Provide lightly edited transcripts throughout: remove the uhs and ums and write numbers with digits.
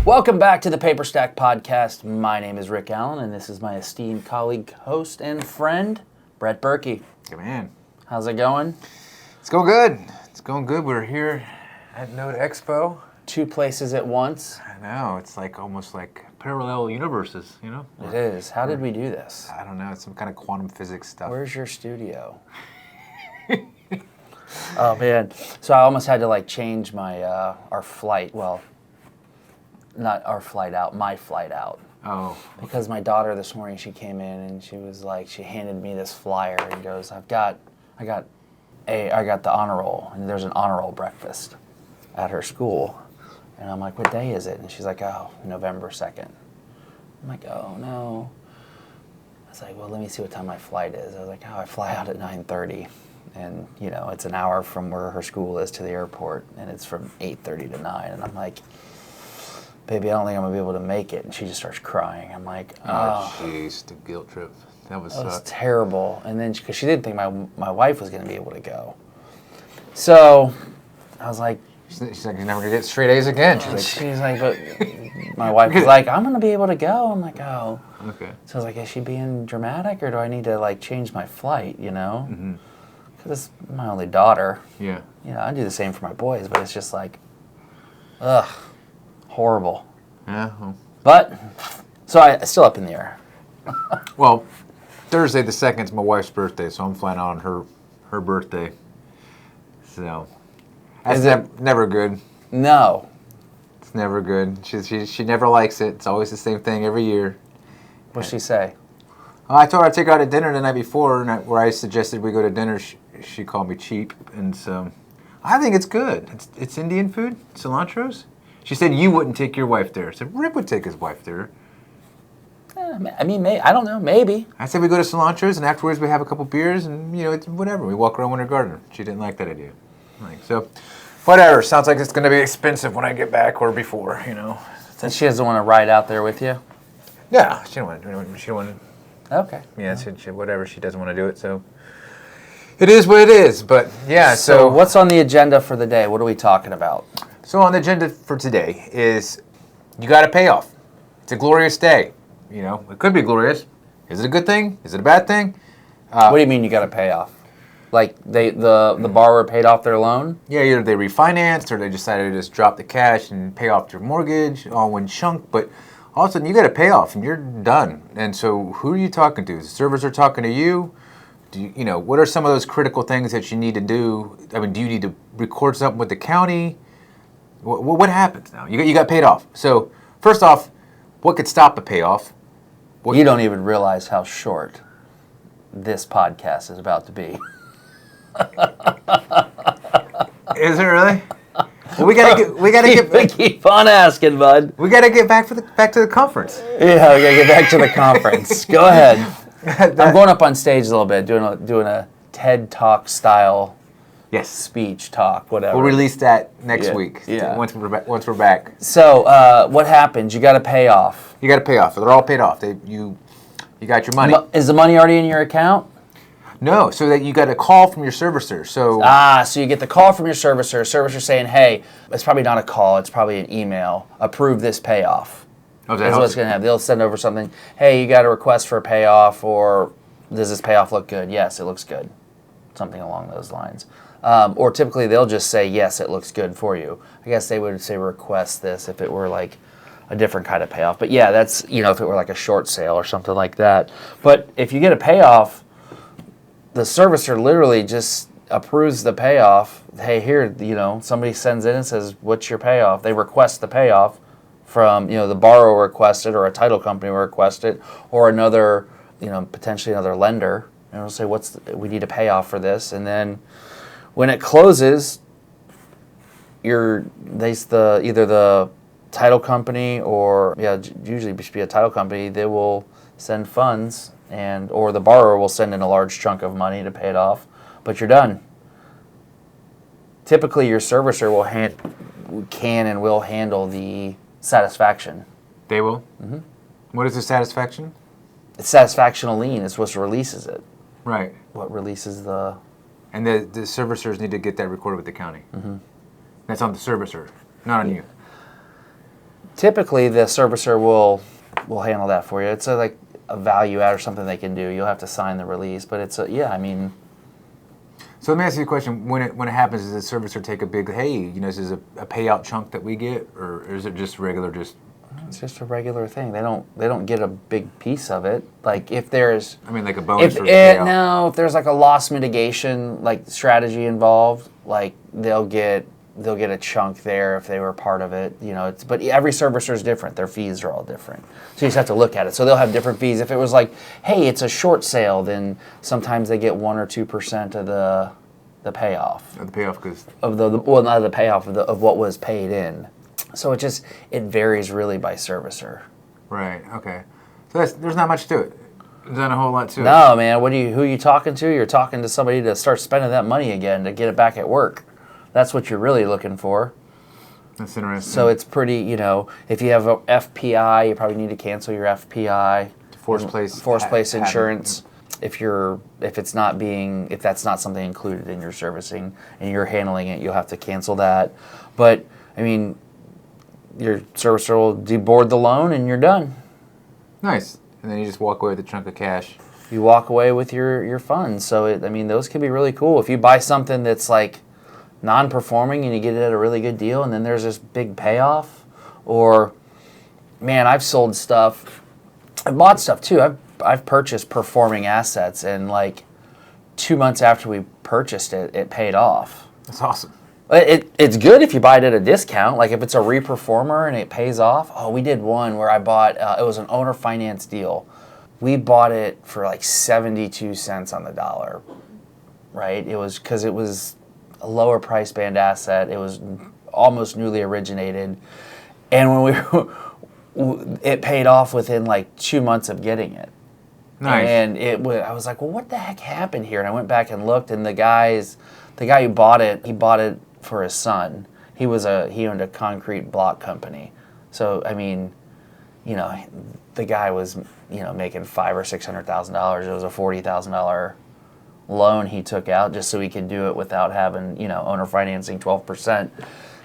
Welcome back to the Paperstac podcast. My name is Rick Allen, and this is my esteemed colleague, host, and friend, Brett Burky. Good man. How's it going? It's going good. It's going good. We're here at NoteExpo. Two places at once. I know. It's like almost like parallel universes, you know? It is. How did we do this? I don't know. It's some kind of quantum physics stuff. Where's your studio? Oh, man. So I almost had to, change my, our flight. Well, not our flight out, my flight out. Oh. Because my daughter this morning, she came in and she was like, she handed me this flyer and goes, I got the honor roll, and there's an honor roll breakfast at her school. And I'm like, what day is it? And she's like, oh, November 2nd. I'm like, oh, no. I was like, well, let me see what time my flight is. I was like, oh, I fly out at 9:30. And, you know, it's an hour from where her school is to the airport, and it's from 8:30 to 9. And I'm like, baby, I don't think I'm going to be able to make it. And she just starts crying. I'm like, Oh, jeez, the guilt trip. That was terrible. And then, because she didn't think my wife was going to be able to go. So I was like, she's like, you're never going to get straight A's again. She's like, but my wife was like, I'm going to be able to go. I'm like, oh. Okay. So I was like, is she being dramatic, or do I need to, change my flight, you know? Mm-hmm. Because it's my only daughter. Yeah. You know, I do the same for my boys, but it's just like, ugh, horrible. Yeah. Well. But, so I still up in the air. Well, Thursday the 2nd is my wife's birthday, so I'm flying out on her birthday. So, that's never good. No. It's never good. She never likes it. It's always the same thing every year. What'd she say? I told her I'd take her out to dinner the night before, where I suggested we go to dinner. She called me cheap, and so I think it's good. It's Indian food, cilantro's. She said you wouldn't take your wife there. I said Rip would take his wife there. I mean, I don't know, maybe. I said we go to cilantro's, and afterwards we have a couple beers, and it's whatever. We walk around Winter Garden. She didn't like that idea. So, whatever. Sounds like it's going to be expensive when I get back or before, And she doesn't want to ride out there with you? Yeah, she don't want to. She don't want to. Okay. Yeah, whatever. She doesn't want to do it, so it is what it is. But yeah, so what's on the agenda for the day? What are we talking about? So on the agenda for today is you got a payoff. It's a glorious day. It could be glorious. Is it a good thing? Is it a bad thing? What do you mean you got a payoff? Like the borrower paid off their loan? Yeah, either they refinanced or they decided to just drop the cash and pay off their mortgage all one chunk. But all of a sudden you got a payoff and you're done. And so who are you talking to? The servers are talking to you. What are some of those critical things that you need to do? I mean, do you need to record something with the county? What happens now? You got paid off. So first off, what could stop a payoff? You don't even realize how short this podcast is about to be. Is it really? Well, we gotta keep on asking, bud. We gotta get back to the conference. Yeah, we gotta get back to the conference. Go ahead. I'm going up on stage a little bit, doing a TED Talk style. Yes. Speech, talk, whatever. We'll release that next week. Yeah. Once we're back. So, what happens? You got to pay off. You got to pay off. They're all paid off. You got your money. Is the money already in your account? No. So that you got a call from your servicer. So you get the call from your servicer. Servicer saying, "Hey, it's probably not a call. It's probably an email. Approve this payoff." Oh, that's what it's going to have. They'll send over something. Hey, you got a request for a payoff, or does this payoff look good? Yes, it looks good. Something along those lines. Or typically they'll just say, yes, it looks good for you. I guess they would say request this if it were like a different kind of payoff. But yeah, that's, if it were like a short sale or something like that. But if you get a payoff, the servicer literally just approves the payoff. Hey, here, somebody sends in and says, what's your payoff? They request the payoff from, the borrower requested, or a title company requested, or another, potentially another lender. And it'll say, we need a payoff for this. And then when it closes, either the title company or usually it should be a title company. They will send funds, or the borrower will send in a large chunk of money to pay it off. But you're done. Typically, your servicer can and will handle the satisfaction. They will. Mm-hmm. What is the satisfaction? It's satisfactional lien. It's what releases it. Right. What releases the... And the servicers need to get that recorded with the county. Mm-hmm. That's on the servicer, not on you. typically the servicer will handle that for you. It's like a value add or something they can do. You'll have to sign the release, but it's I mean. So let me ask you a question. When it happens, does the servicer take a big, hey, this is a payout chunk that we get, or is it just regular, just? It's just a regular thing. They don't get a big piece of it. Like if there's, I mean, like a bonus or payout. No, if there's like a loss mitigation like strategy involved, like they'll get a chunk there if they were part of it. But every servicer is different. Their fees are all different. So you just have to look at it. So they'll have different fees. If it was like, hey, it's a short sale, then sometimes they get 1 or 2% of the payoff. Of the payoff, because not of the payoff of what was paid in. So it varies really by servicer. Right. Okay. So there's not much to it. There's not a whole lot to it. No, man. Who are you talking to? You're talking to somebody to start spending that money again to get it back at work. That's what you're really looking for. That's interesting. So it's pretty, if you have a FPI, you probably need to cancel your FPI. Force place insurance. If that's not something included in your servicing and you're handling it, you'll have to cancel that. But I mean, your servicer will deboard the loan and you're done. Nice. And then you just walk away with a chunk of cash. You walk away with your funds. So those can be really cool. If you buy something that's like non-performing and you get it at a really good deal, and then there's this big payoff, or man, I've sold stuff. I've bought stuff too. I've purchased performing assets, and like 2 months after we purchased it, it paid off. That's awesome. It's good if you buy it at a discount. Like if it's a reperformer and it pays off. Oh, we did one where I bought, it was an owner finance deal. We bought it for like 72 cents on the dollar, right? It was because it was a lower price band asset. It was almost newly originated. And when it paid off within like 2 months of getting it. Nice. And I was like, well, what the heck happened here? And I went back and looked, and the guy who bought it, he bought it for his son. He owned a concrete block company. So I mean, the guy was making $500,000 or $600,000. It was a $40,000 loan he took out just so he could do it without having owner financing 12%.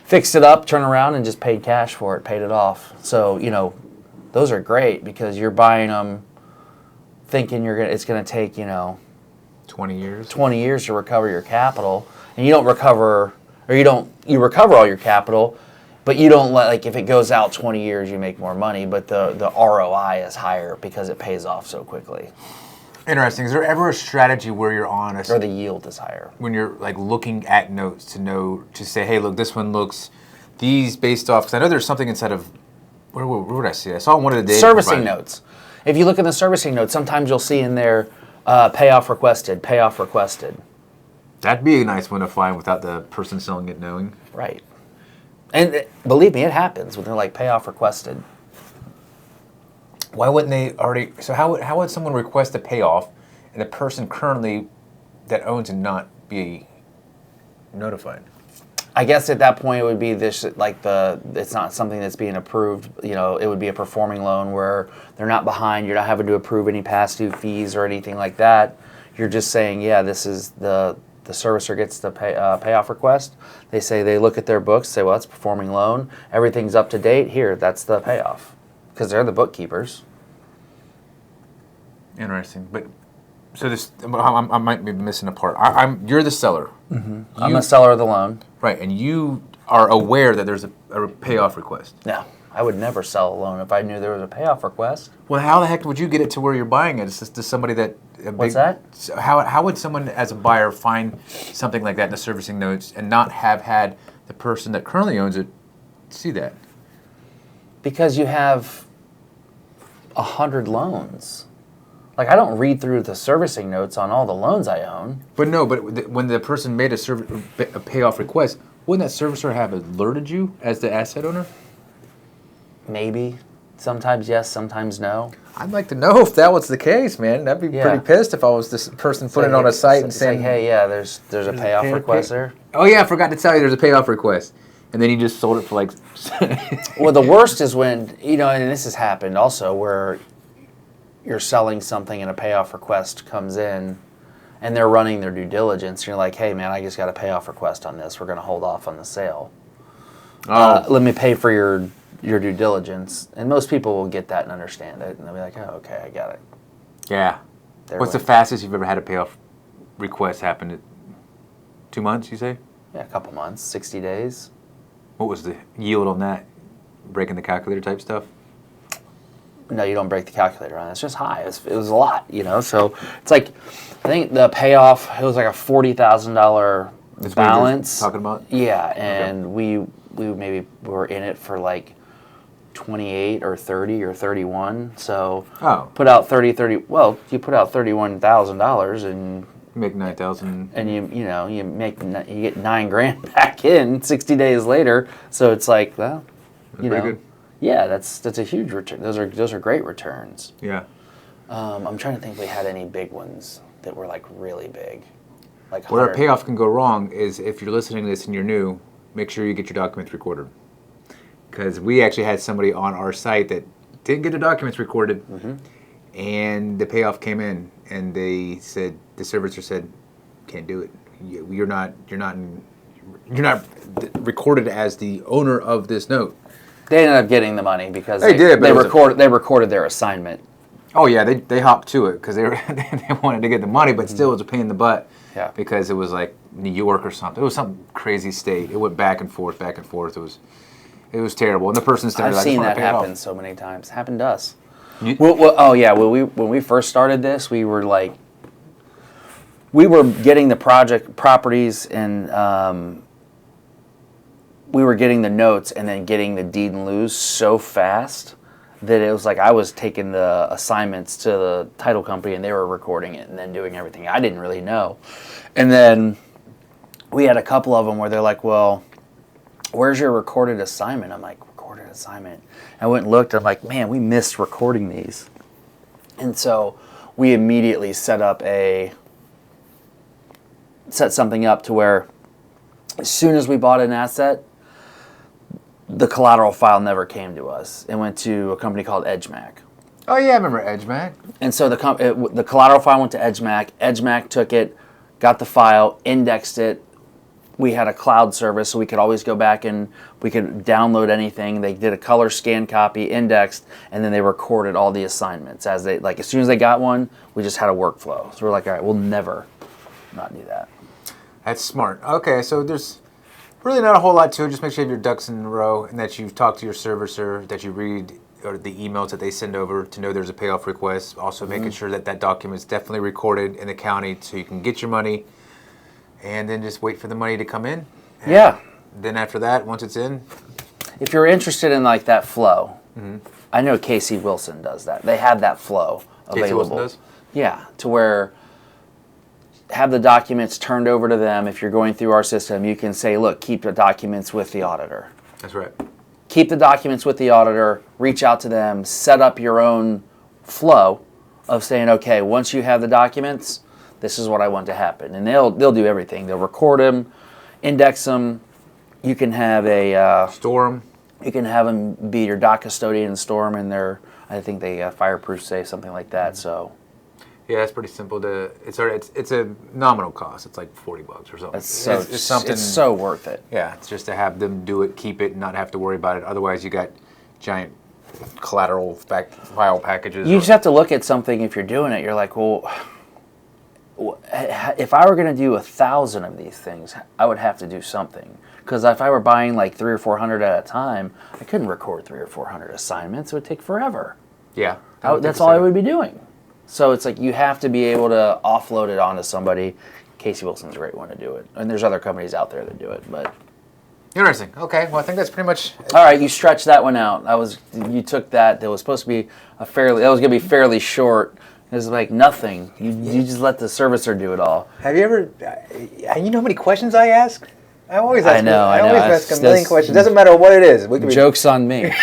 Fixed it up, turned around, and just paid cash for it. Paid it off. So those are great because you're buying them thinking it's going to take 20 years. 20 years to recover your capital, and you recover all your capital, but you don't if it goes out 20 years, you make more money, but the ROI is higher because it pays off so quickly. Interesting. Is there ever a strategy where you're honest, or the yield is higher when you're like looking at notes to say, hey, look, this one looks these based off? Because I know there's something inside of where would I see it? I saw one of the days servicing notes. If you look in the servicing notes, sometimes you'll see in there payoff requested. That'd be a nice one to find without the person selling it knowing. Right. And believe me, it happens when they're like payoff requested. Why wouldn't they already? So how would someone request a payoff and the person currently that owns it not be notified? I guess at that point it would be this it's not something that's being approved. It would be a performing loan where they're not behind. You're not having to approve any past due fees or anything like that. You're just saying, yeah, this is the servicer gets the payoff request. They look at their books, say, well, it's a performing loan. Everything's up to date. Here, that's the payoff. Because they're the bookkeepers. Interesting. But so this, I might be missing a part. You're the seller. Mm-hmm. I'm a seller of the loan. Right, and you are aware that there's a payoff request. No, I would never sell a loan if I knew there was a payoff request. Well, how the heck would you get it to where you're buying it? It's just to somebody that... What's that? How would someone as a buyer find something like that in the servicing notes and not have had the person that currently owns it see that? Because you have 100 loans. Like, I don't read through the servicing notes on all the loans I own. But when the person made a payoff request, wouldn't that servicer have alerted you as the asset owner? Maybe. Sometimes yes, sometimes no. I'd like to know if that was the case, man. I'd be pretty pissed if I was this person putting it on a site and saying, hey, yeah, there's a payoff request there. Oh, yeah, I forgot to tell you there's a payoff request. And then he just sold it for like... Well, the worst is when, and this has happened also, where you're selling something and a payoff request comes in and they're running their due diligence. And you're like, hey, man, I just got a payoff request on this. We're going to hold off on the sale. Let me pay for your due diligence. And most people will get that and understand it, and they'll be like, oh, okay, I got it. Yeah. What's the fastest you've ever had a payoff request happen? At 2 months, you say? Yeah, a couple months, 60 days. What was the yield on that? Breaking the calculator type stuff? No, you don't break the calculator on it. It's just high. It was a lot, So it's like, I think the payoff, it was like a $40,000 balance. Talking about? Yeah, and we maybe were in it for like 28 or 30 or 31. So put out 30. Well, you put out $31,000 and you make 9,000, and you get $9,000 back in 60 days later. So it's like, well, pretty good. Yeah, that's a huge return. Those are great returns. Yeah. I'm trying to think if we had any big ones that were like really big. Like where a payoff can go wrong is if you're listening to this and you're new, make sure you get your documents recorded. Because we actually had somebody on our site that didn't get their documents recorded, and the payoff came in, and they said, the servicer said, can't do it. You're not recorded as the owner of this note. They ended up getting the money because they recorded their assignment. Oh yeah, they hopped to it because they wanted to get the money, but still it was a pain in the butt. Yeah. Because it was like New York or something. It was some crazy state. It went back and forth. It was terrible. And the person started. I've seen that happen so many times. It happened to us. When we first started this, we were getting the properties and we were getting the notes and then getting the deed in lieu so fast that it was like I was taking the assignments to the title company and they were recording it and then doing everything. I didn't really know. And then we had a couple of them where they're like, well, where's your recorded assignment? I'm like, recorded assignment? I went and looked. I'm like, man, we missed recording these. And so we immediately set something up to where as soon as we bought an asset, the collateral file never came to us. It went to a company called EdgeMac. Oh yeah, I remember EdgeMac. And so the collateral file went to EdgeMac. EdgeMac took it, got the file, indexed it. We had a cloud service, so we could always go back and we could download anything. They did a color scan copy, indexed, and then they recorded all the assignments as soon as they got one. We just had a workflow. So we're like, all right, we'll never not do that. That's smart. Okay, so there's really not a whole lot to it. Just make sure you have your ducks in a row and that you've talked to your servicer, that you read or the emails that they send over to know there's a payoff request. Also making sure that document is definitely recorded in the county so you can get your money, and then just wait for the money to come in. Yeah. Then after that, once it's in. If you're interested in like that flow, I know Casey Wilson does that. They have that flow available. Casey Wilson does? Yeah, to where have the documents turned over to them. If you're going through our system, you can say, look, keep the documents with the auditor. That's right. Keep the documents with the auditor, reach out to them, set up your own flow of saying, okay, once you have the documents, this is what I want to happen. And they'll do everything. They'll record them, index them. You can have store them. You can have them be your doc custodian and store them in their, I think they fireproof safe, something like that. So. Yeah, it's pretty simple to. It's a nominal cost. It's like $40 or something. It's so worth it. Yeah, it's just to have them do it, keep it, and not have to worry about it. Otherwise, you got giant collateral file packages. You just have to look at something if you're doing it. You're like, well, if I were going to do 1,000 of these things, I would have to do something. Because if I were buying like 300 or 400 at a time, I couldn't record 300 or 400 assignments. It would take forever. Yeah, that's all I would be doing. So it's like you have to be able to offload it onto somebody. Casey Wilson's a great one to do it. And there's other companies out there that do it. But interesting. Okay, well I think that's pretty much it. All right, you stretched that one out. You took that was supposed to be going to be fairly short. It was like nothing. You just let the servicer do it all. Have you ever you know how many questions I ask? I always ask I always ask a million questions. Doesn't matter what it is. Joke's on me.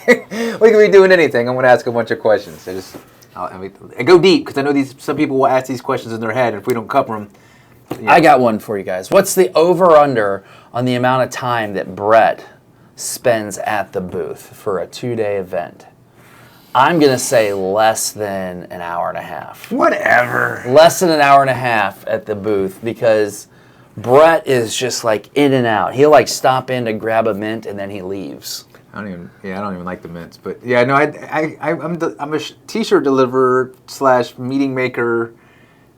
We could be doing anything. I'm going to ask a bunch of questions. I go deep because I know some people will ask these questions in their head, and if we don't cover them. I got one for you guys. What's the over-under on the amount of time that Brett spends at the booth for a 2-day event? I'm going to say less than an hour and a half. Whatever. Less than an hour and a half at the booth because Brett is just like in and out. He'll like stop in to grab a mint and then he leaves. I don't even like the mints, but yeah, no, I'm a t-shirt deliverer / meeting maker,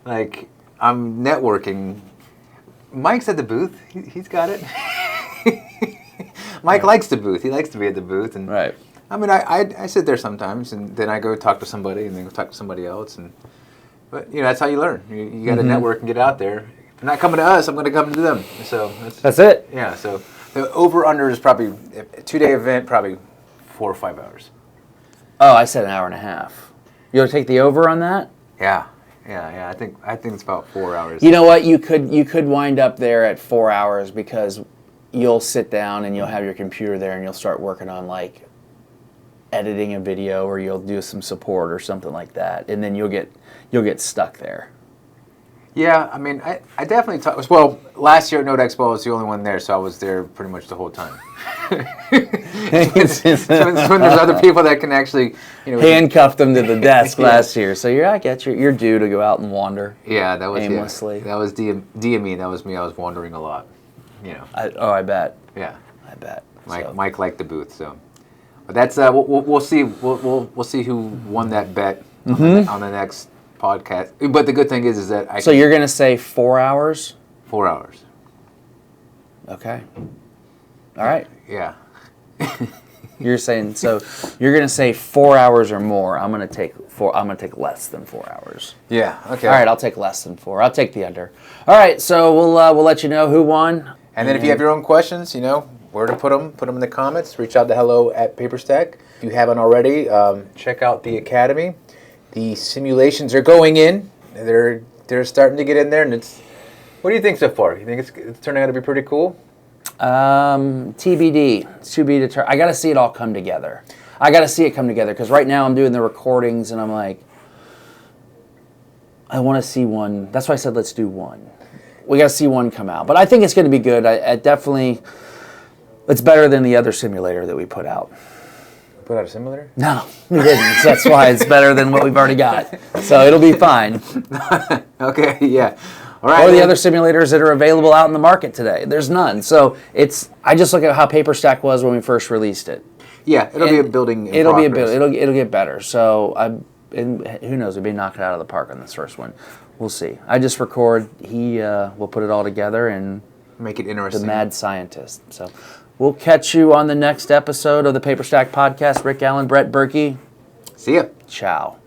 like I'm networking. Mike's at the booth. He's got it. Mike likes the booth. He likes to be at the booth, and right. I mean, I sit there sometimes, and then I go talk to somebody, and then go talk to somebody else, but that's how you learn. You got to network and get out there. If they're not coming to us, I'm going to come to them. So that's it. Yeah. So the over/under is probably a 2-day event, probably 4 or 5 hours. Oh, I said an hour and a half. You'll take the over on that? Yeah. I think it's about 4 hours. You know what? You could wind up there at 4 hours because you'll sit down and you'll have your computer there and you'll start working on like editing a video, or you'll do some support or something like that, and then you'll get stuck there. Yeah, I mean, I definitely talked. Well, last year at NoteExpo, I was the only one there, so I was there pretty much the whole time. So when there's other people that can actually, handcuffed them to the desk last year. So you're due to go out and wander. Yeah, that was aimlessly. That was DME. That was me. I was wandering a lot. I bet. Yeah, I bet. Mike liked the booth, so. But that's we'll see. We'll see who won that bet on the next podcast. But the good thing is that So you're gonna say 4 hours? 4 hours. Okay. All right. Yeah. You're saying so. You're gonna say 4 hours or more. I'm gonna take less than 4 hours. Yeah. Okay. All right. I'll take less than 4. I'll take the under. All right. So we'll let you know who won. And then if you have your own questions, where to put them in the comments. Reach out to hello@Paperstac. If you haven't already, check out the Academy. The simulations are going in. They're starting to get in there, and what do you think so far? You think it's turning out to be pretty cool? TBD. To be determined. I got to see it all come together. I got to see it come together because right now I'm doing the recordings and I'm like, I want to see one. That's why I said let's do one. We got to see one come out, but I think it's going to be good. I definitely. It's better than the other simulator that we put out. Put out a simulator? No, we didn't. So that's why it's better than what we've already got. So it'll be fine. Okay, yeah. All right. Or the other simulators that are available out in the market today. There's none. So I just look at how Paperstac was when we first released it. Yeah, it'll be a building. It'll get better. So who knows? We may knock it out of the park on this first one. We'll see. I just record. He will put it all together and make it interesting. The mad scientist. So we'll catch you on the next episode of the Paperstac podcast. Rick Allen, Brett Burky. See ya. Ciao.